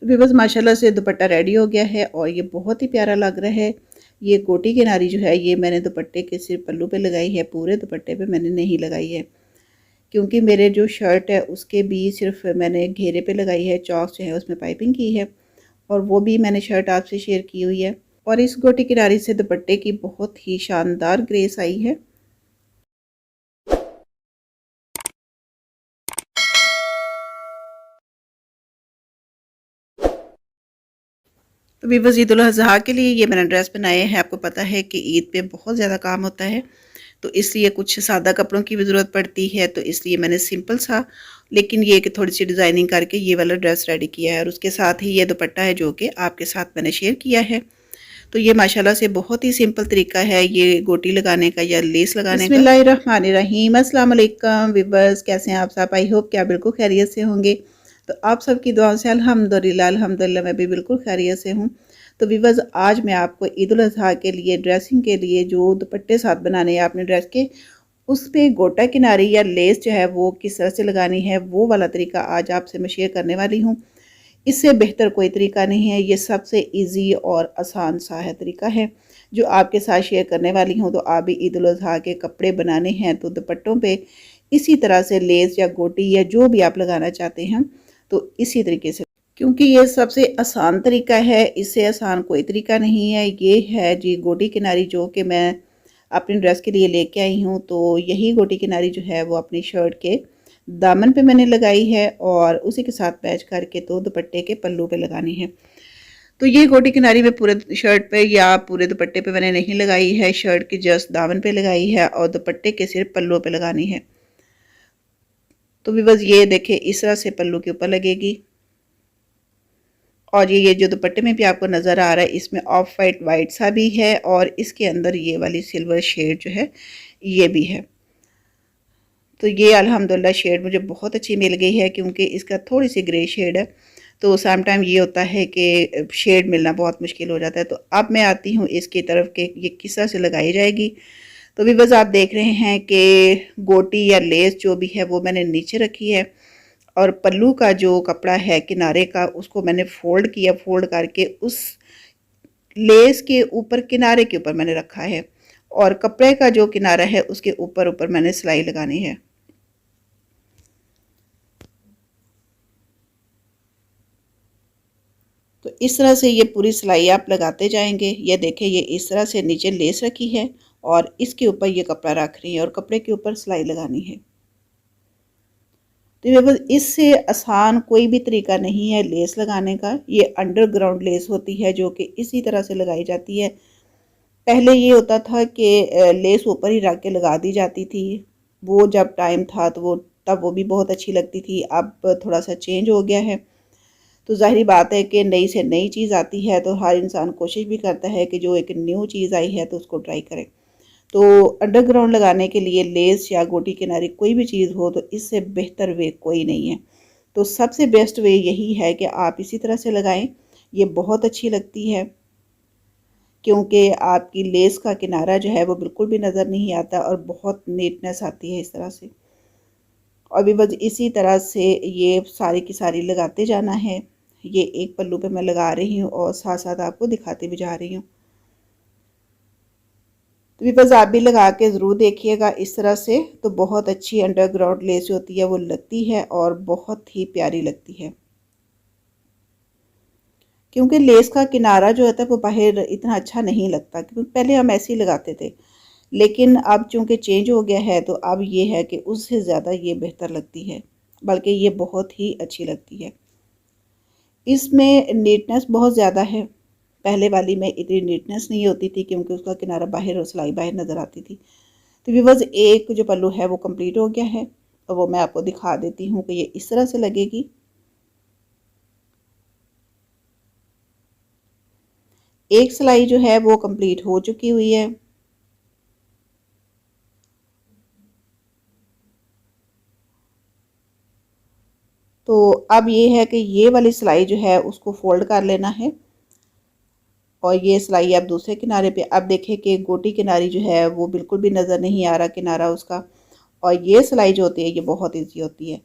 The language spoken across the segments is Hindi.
व्यूअर्स माशाल्लाह से दुपट्टा रेडी हो गया है और ये बहुत ही प्यारा लग रहा है। ये गोटी किनारी जो है ये मैंने दुपट्टे के सिर्फ पल्लू पे लगाई है, पूरे दुपट्टे पे मैंने नहीं लगाई है, क्योंकि मेरे जो शर्ट है उसके भी सिर्फ मैंने घेरे पे लगाई है, चौक जो है उसमें पाइपिंग की है और वो भी मैंने शर्ट आपसे शेयर की हुई है। और इस गोटी किनारी से दुपट्टे की बहुत ही शानदार ग्रेस आई है। तो वीवर्स ईद उल अज़हा के लिए ये मैंने ड्रेस बनाए हैं। आपको पता है कि ईद पे बहुत ज़्यादा काम होता है, तो इसलिए कुछ सादा कपड़ों की भी ज़रूरत पड़ती है, तो इसलिए मैंने सिंपल सा लेकिन ये कि थोड़ी सी डिज़ाइनिंग करके ये वाला ड्रेस रेडी किया है। और उसके साथ ही ये दुपट्टा है जो कि आपके साथ मैंने शेयर किया है। तो ये माशाल्लाह से बहुत ही सिंपल तरीका है ये गोटी लगाने का या लेस लगाने का। बिस्मिल्लाहिर्रहमानिर्रहीम, अस्सलाम वालेकुम वीवर्स, कैसे हैं आप सब? आई होप कि आप बिल्कुल खैरियत से होंगे। तो आप सबकी दुआओं से अल्हम्दुलिल्लाह मैं भी बिल्कुल खैरियत से हूँ। तो वीवर्स आज मैं आपको ईद उल अज़हा के लिए ड्रेसिंग के लिए जो दुपट्टे साथ बनाने हैं आपने ड्रेस के, उस पे गोटा किनारी या लेस जो है वो किस तरह से लगानी है वो वाला तरीका आज आपसे मैं शेयर करने वाली हूँ। इससे बेहतर कोई तरीका नहीं है, ये सबसे ईजी और आसान सा है तरीका है जो आपके साथ शेयर करने वाली हूँ। तो आप भी ईद उल अज़हा के कपड़े बनाने हैं तो दुपट्टों पे इसी तरह से लेस या गोटी या जो भी आप लगाना चाहते हैं तो इसी तरीके से, क्योंकि ये सबसे आसान तरीका है, इससे आसान कोई तरीका नहीं है। ये है जी गोटी किनारी जो कि मैं अपनी ड्रेस के लिए लेके आई हूँ। तो यही गोटी किनारी जो है वो अपनी शर्ट के दामन पे मैंने लगाई है और उसी के साथ मैच करके तो दुपट्टे के पल्लू पे लगानी है। तो ये गोटी किनारी में पूरे शर्ट पे या पूरे दुपट्टे पे मैंने नहीं लगाई है, शर्ट के जस्ट दामन पे लगाई है और दुपट्टे के सिर्फ पल्लू पे लगानी है। तो भी बस ये देखे इस तरह से पल्लू के ऊपर लगेगी। और ये जो दुपट्टे में भी आपको नज़र आ रहा है इसमें ऑफ वाइट सा भी है और इसके अंदर ये वाली सिल्वर शेड जो है ये भी है। तो ये अल्हम्दुलिल्लाह शेड मुझे बहुत अच्छी मिल गई है, क्योंकि इसका थोड़ी सी ग्रे शेड है, तो सम टाइम ये होता है कि शेड मिलना बहुत मुश्किल हो जाता है। तो अब मैं आती हूँ इसकी तरफ के ये किस तरह से लगाई जाएगी। तो भी बस आप देख रहे हैं कि गोटी या लेस जो भी है वो मैंने नीचे रखी है और पल्लू का जो कपड़ा है किनारे का उसको मैंने फोल्ड किया, फोल्ड करके उस लेस के ऊपर किनारे के ऊपर मैंने रखा है और कपड़े का जो किनारा है उसके ऊपर ऊपर मैंने सिलाई लगानी है। तो इस तरह से ये पूरी सिलाई आप लगाते जाएंगे। ये देखें ये इस तरह से नीचे लेस रखी है और इसके ऊपर ये कपड़ा रख रही है और कपड़े के ऊपर सिलाई लगानी है। तो ये बस इससे आसान कोई भी तरीका नहीं है लेस लगाने का। ये अंडरग्राउंड लेस होती है जो कि इसी तरह से लगाई जाती है। पहले ये होता था कि लेस ऊपर ही रख के लगा दी जाती थी, वो जब टाइम था तो वो तब वो भी बहुत अच्छी लगती थी। अब थोड़ा सा चेंज हो गया है, तो ज़ाहिरी बात है कि नई से नई चीज़ आती है तो हर इंसान कोशिश भी करता है कि जो एक न्यू चीज़ आई है तो उसको ट्राई करें। तो अंडरग्राउंड लगाने के लिए लेस या गोटी किनारी कोई भी चीज़ हो तो इससे बेहतर वे कोई नहीं है। तो सबसे बेस्ट वे यही है कि आप इसी तरह से लगाएं, ये बहुत अच्छी लगती है, क्योंकि आपकी लेस का किनारा जो है वो बिल्कुल भी नज़र नहीं आता और बहुत नीटनेस आती है इस तरह से। और भी बस इसी तरह से ये सारी की सारी लगाते जाना है। ये एक पल्लू पे मैं लगा रही हूँ और साथ साथ आपको दिखाती भी जा रही हूँ। तो भी बस आप भी लगा के ज़रूर देखिएगा इस तरह से, तो बहुत अच्छी अंडरग्राउंड लेस होती है वो लगती है और बहुत ही प्यारी लगती है, क्योंकि लेस का किनारा जो होता है वो बाहर इतना अच्छा नहीं लगता, क्योंकि पहले हम ऐसे ही लगाते थे, लेकिन अब चूंकि चेंज हो गया है तो अब ये है कि उससे ज़्यादा ये बेहतर लगती है, बल्कि ये बहुत ही अच्छी लगती है। इसमें नीटनेस बहुत ज़्यादा है, पहले वाली में इतनी नीटनेस नहीं होती थी क्योंकि उसका किनारा बाहर और सिलाई बाहर नज़र आती थी। तो व्यूअर्स एक जो पल्लू है वो कंप्लीट हो गया है और वो मैं आपको दिखा देती हूँ कि ये इस तरह से लगेगी। एक सिलाई जो है वो कंप्लीट हो चुकी हुई है। तो अब ये है कि ये वाली सिलाई जो है उसको फोल्ड कर लेना है और ये सिलाई अब दूसरे किनारे पे, अब देखें कि गोटी किनारी जो है वो बिल्कुल भी नज़र नहीं आ रहा किनारा उसका। और ये सिलाई जो होती है ये बहुत ईजी होती है,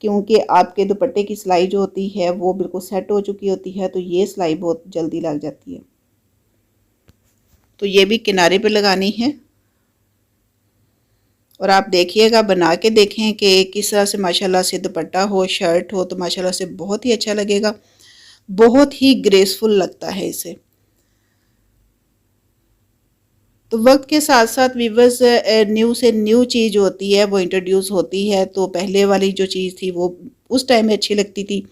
क्योंकि आपके दुपट्टे की सिलाई जो होती है वो बिल्कुल सेट हो चुकी होती है, तो ये सिलाई बहुत जल्दी लग जाती है। तो ये भी किनारे पे लगानी है और आप देखिएगा, बना के देखें कि किस तरह से माशाल्लाह से दुपट्टा हो, शर्ट हो, तो माशाल्लाह से बहुत ही अच्छा लगेगा, बहुत ही ग्रेसफुल लगता है इसे। तो वक्त के साथ साथ वीवर्स न्यू से न्यू चीज़ होती है वो इंट्रोड्यूस होती है। तो पहले वाली जो चीज़ थी वो उस टाइम में अच्छी लगती थी,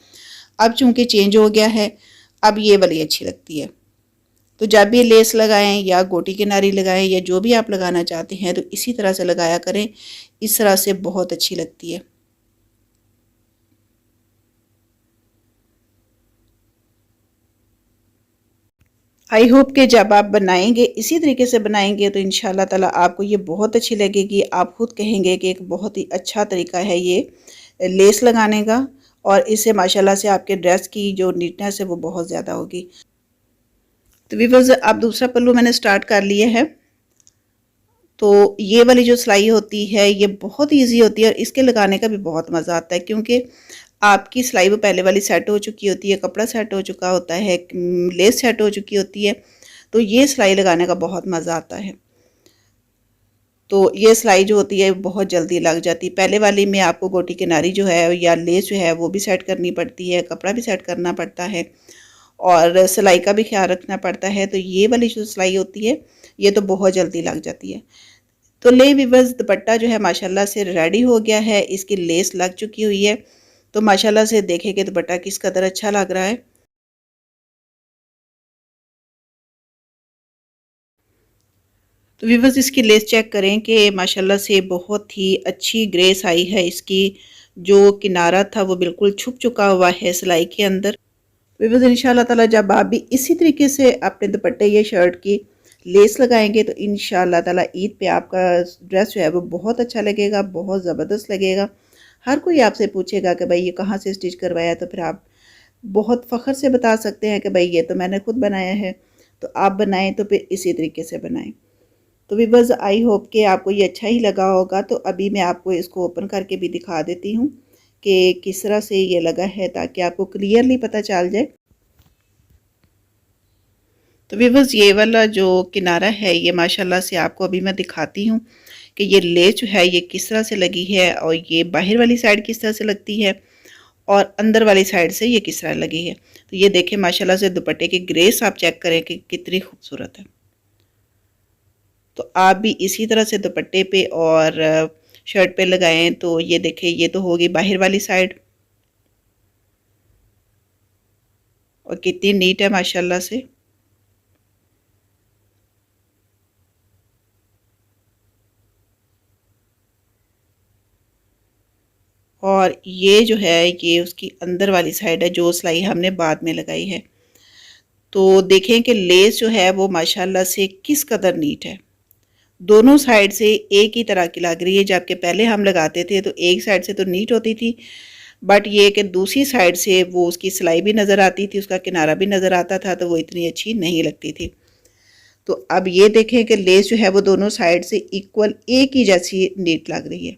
अब चूंकि चेंज हो गया है, अब ये वाली अच्छी लगती है। तो जब भी लेस लगाएं या गोटी किनारी लगाएं या जो भी आप लगाना चाहते हैं तो इसी तरह से लगाया करें, इस तरह से बहुत अच्छी लगती है। आई होप कि जब आप बनाएंगे इसी तरीके से बनाएंगे तो इंशाल्लाह ताला आपको ये बहुत अच्छी लगेगी। आप खुद कहेंगे कि एक बहुत ही अच्छा तरीका है ये लेस लगाने का, और इससे माशाल्लाह से आपके ड्रेस की जो नीटनेस है वो बहुत ज़्यादा होगी। तो व्यूअर्स, अब दूसरा पल्लू मैंने स्टार्ट कर लिया है। तो ये वाली जो सिलाई होती है ये बहुत ईजी होती है और इसके लगाने का भी बहुत मज़ा आता है, क्योंकि आपकी सिलाई वो पहले वाली सेट हो चुकी होती है, कपड़ा सेट हो चुका होता है, लेस सेट हो चुकी होती है, तो ये सिलाई लगाने का बहुत मज़ा आता है। तो ये सिलाई जो होती है बहुत जल्दी लग जाती है। पहले वाली में आपको गोटी किनारी जो है या लेस जो है वो भी सेट करनी पड़ती है, कपड़ा भी सेट करना पड़ता है और सिलाई का भी ख्याल रखना पड़ता है। तो ये वाली जो सिलाई होती है ये तो बहुत जल्दी लग जाती है। तो ले वीवर्स, दुपट्टा जो है माशाल्लाह से रेडी हो गया है, इसकी लेस लग चुकी हुई है। तो माशाल्लाह से देखें कि दुपट्टा किस कदर अच्छा लग रहा है। तो वीवर्स, इसकी लेस चेक करें कि माशाल्लाह से बहुत ही अच्छी ग्रेस आई है। इसकी जो किनारा था वो बिल्कुल छुप चुका हुआ है सिलाई के अंदर। वीवर्स, इंशाल्लाह ताला जब आप भी इसी तरीके से अपने दुपट्टे या शर्ट की लेस लगाएंगे तो इंशाल्लाह ताला ईद पे आपका ड्रेस जो है वो बहुत अच्छा लगेगा, बहुत ज़बरदस्त लगेगा। हर कोई आपसे पूछेगा कि भाई ये कहाँ से स्टिच करवाया, तो फिर आप बहुत फ़ख्र से बता सकते हैं कि भाई ये तो मैंने खुद बनाया है। तो आप बनाएं तो फिर इसी तरीके से बनाएं। तो वीवर्स, आई होप कि आपको ये अच्छा ही लगा होगा। तो अभी मैं आपको इसको ओपन करके भी दिखा देती हूँ कि किस तरह से ये लगा है, ताकि आपको क्लियरली पता चल जाए। तो वीवर्स, ये वाला जो किनारा है ये माशाल्लाह से आपको अभी मैं दिखाती हूँ कि ये लेस जो है ये किस तरह से लगी है, और ये बाहर वाली साइड किस तरह से लगती है और अंदर वाली साइड से ये किस तरह लगी है। तो ये देखें माशाल्लाह से दुपट्टे की ग्रेस आप चेक करें कि कितनी खूबसूरत है। तो आप भी इसी तरह से दुपट्टे पे और शर्ट पे लगाएं। तो ये देखें, ये तो होगी बाहर वाली साइड, और कितनी नीट है माशाल्लाह से। और ये जो है ये उसकी अंदर वाली साइड है जो सिलाई हमने बाद में लगाई है। तो देखें कि लेस जो है वो माशाल्लाह से किस कदर नीट है। दोनों साइड से एक ही तरह की लग रही है, जबकि पहले हम लगाते थे तो एक साइड से तो नीट होती थी, बट ये कि दूसरी साइड से वो उसकी सिलाई भी नज़र आती थी, उसका किनारा भी नज़र आता था, तो वो इतनी अच्छी नहीं लगती थी। तो अब ये देखें कि लेस जो है वो दोनों साइड से इक्वल एक ही जैसी नीट लग रही है।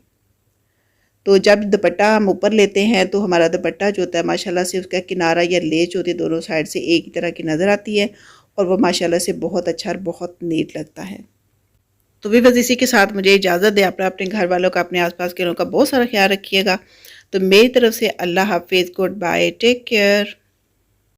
तो जब दुपट्टा हम ऊपर लेते हैं तो हमारा दुपट्टा जो होता है माशाल्लाह से उसका किनारा या लेस होती है दोनों साइड से एक ही तरह की नज़र आती है, और वो माशाल्लाह से बहुत अच्छा और बहुत नीट लगता है। तो भी बस इसी के साथ मुझे इजाज़त दें। अपना, अपने घर वालों का, अपने आसपास के लोगों का बहुत सारा ख्याल रखिएगा। तो मेरी तरफ से अल्लाह हाफिज़, गुड बाय, टेक केयर।